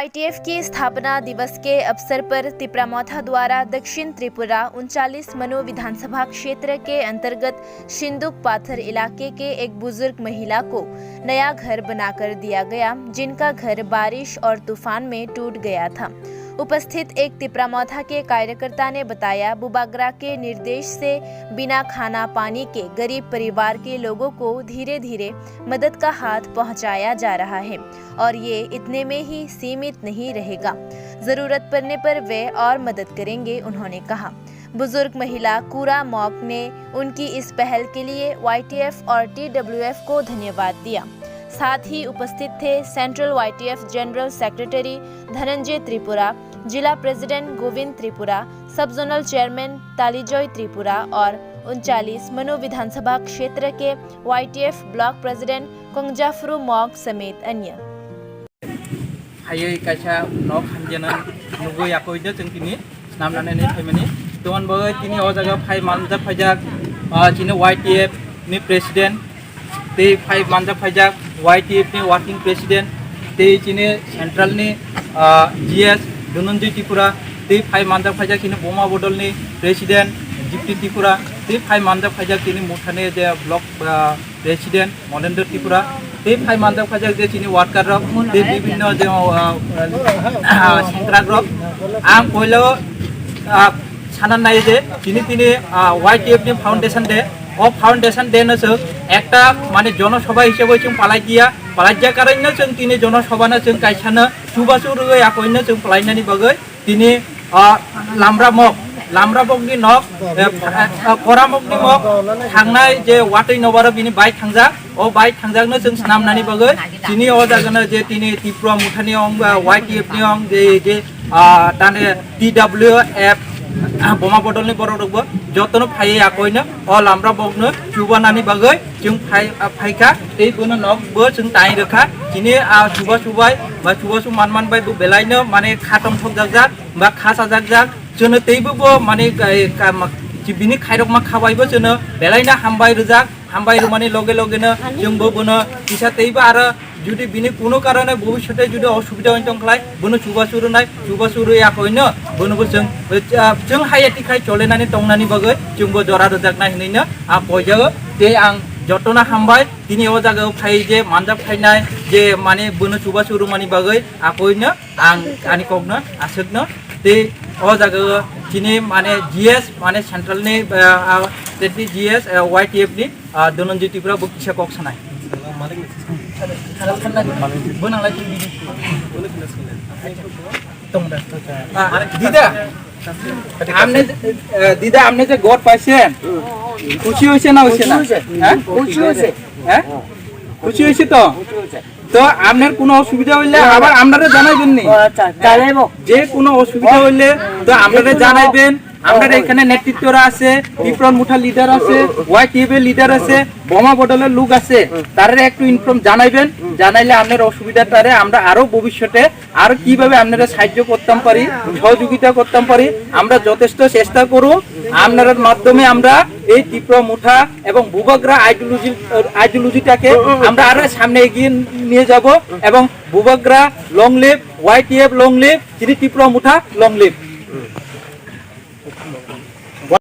YTF की स्थापना दिवस के अवसर पर तिप्रामौथा द्वारा दक्षिण त्रिपुरा 39 मनो विधानसभा क्षेत्र के अंतर्गत शिंदुक पाथर इलाके के एक बुजुर्ग महिला को नया घर बनाकर दिया गया, जिनका घर बारिश और तूफान में टूट गया था। उपस्थित एक तिप्रामौथा के कार्यकर्ता ने बताया, बुबागरा के निर्देश से बिना खाना पानी के गरीब परिवार के लोगों को धीरे धीरे मदद का हाथ पहुंचाया जा रहा है और ये इतने में ही सीमित नहीं रहेगा, जरूरत पड़ने पर वे और मदद करेंगे। उन्होंने कहा। बुजुर्ग महिला कूरा मॉक ने उनकी इस पहल के लिए YTF और TWF को धन्यवाद दिया। साथ ही उपस्थित थे central YTF general secretary Dhananjay Tripura, जिला प्रेसिडेंट गोविंद त्रिपुरा, सब जोनल चेयरमैन तालीजॉय त्रिपुरा और 39 मनो विधानसभा क्षेत्र के YTF ब्लॉक प्रेसिडेंट कोंगजाफ्रू मॉक समेत अन्य। हायै कायसा नक हामजेना नुगै आकइदो जों दिनै नामनानै फैमानि तोन बय दिनै अ जागा फाइ मानजा फाइजाक दिनै YTF नि प्रेसिडेंट ते फाइ मानजा फाइजाक YTF नि वर्किंग प्रेसिडेंट ते दिनै सेंट्रल नि GS धनंजय त्रिपुरा ते फाइ मानजा फाइजाक दिनै बोमा बदल नि प्रेसिडेंट जिप्ति त्रिपुरा ते फाइ मानजा फाइजाक दिनै मुठाने जे ब्लॉक प्रेसिडेंट मनेन्द्र त्रिपुरा ते फाइ मानजा फाइजाक जे दिनै वार्कार रक ते विभिन्न जे सेंग्रा ग्रुप आं पहिलो सानान नाय जे दिनै YTF नि फाउंडेशन डे ओ फाउंडेशन डे नसो एकटा माने जनसभा हिसाबै जों पालाय दिया पालाय कारणे जों दिनै जनसभानो जों कायसानो सुबासु रुगै आकइनो जों पालायनायनि बगै दिनै लामराबकनि नक करामकनि मक थांनाय जे वाटै नबार बिनि बाइक थांजा ओ बाइक थांजागनो जों नामनानि बगै दिनै अ जागोनो जे दिनै त्रिपुरा मुठानि अंग YTF नि अंग जे ताने TWF बोमा बदलनि बर'दबो जतनो फायै आकइनो अ लामराबकनो जुबानानि बगै जों फायखा ए बोनो नकबो जों ताइ रखा दिनै सुबाय बा सुबासु मानमान बाय बो बेलायनो माने खातम थक जागजाक बा खासा जागजाक जोनो तैबो माने बिनि खायरक मा खाबायबो जोनो बेलायनो हामबाय रुमानि लगे लगेनो जोंबो बोनो किसा तैबो आरो जुदि बिनि कोनो कारणे भबिष्यते जुदि असुबिधा होन तंख्लाय बोनो सुबासुरु आकइनो बोनोबो जों हायाति खाय चलेनानि तंनानि बगै जोंबो जरा रजाकना हिनैनो आ बयजो ते आं जतना हामबाय दिनै अ जागायाव फाय जे मानजा फायनाय जे माने बोनो सुबासुरु मानि बगै आकइनो आं आनि कगनो आसोकनो ते अ जागायाव दिनै माने GS माने सेंट्रलनि स्टेटनि GS YTF नि धनंजय त्रिपुरा बकिसा कक सानाय दीदा हमने जो गड पाइसे खुशी होइसे ना होइसे ना खुशी होइसे तो आपनार कोनो असुविधा हইলে আবার আপনারা জানাইবেন নি জানাইবো যে কোনো অসুবিধা হইলে তো আপনারা জানাইবেন আমরা এখানে নেতৃত্বরা আছে ত্রিপুরা মুঠা লিডার আছে YTF এর লিডার আছে বোমা বদলের লোক আছে তারে একটু ইনফর্ম জানাইবেন জানাইলে আপনার অসুবিধাটারে আমরা আরো ভবিষ্যতে আর কিভাবে আপনারা সাহায্য করতে পারি সহযোগিতা করতে পারি আমরা যথেষ্ট চেষ্টা করব আপনাদের মাধ্যমে আমরা এই ত্রিপুরা মুঠা এবং বুবাগরা আইডিওলজিটাকে আমরা আরো সামনে এগিয়ে নিয়ে যাব এবং বুবাগরা long live YTF long live Tripura মুঠা লং লিভ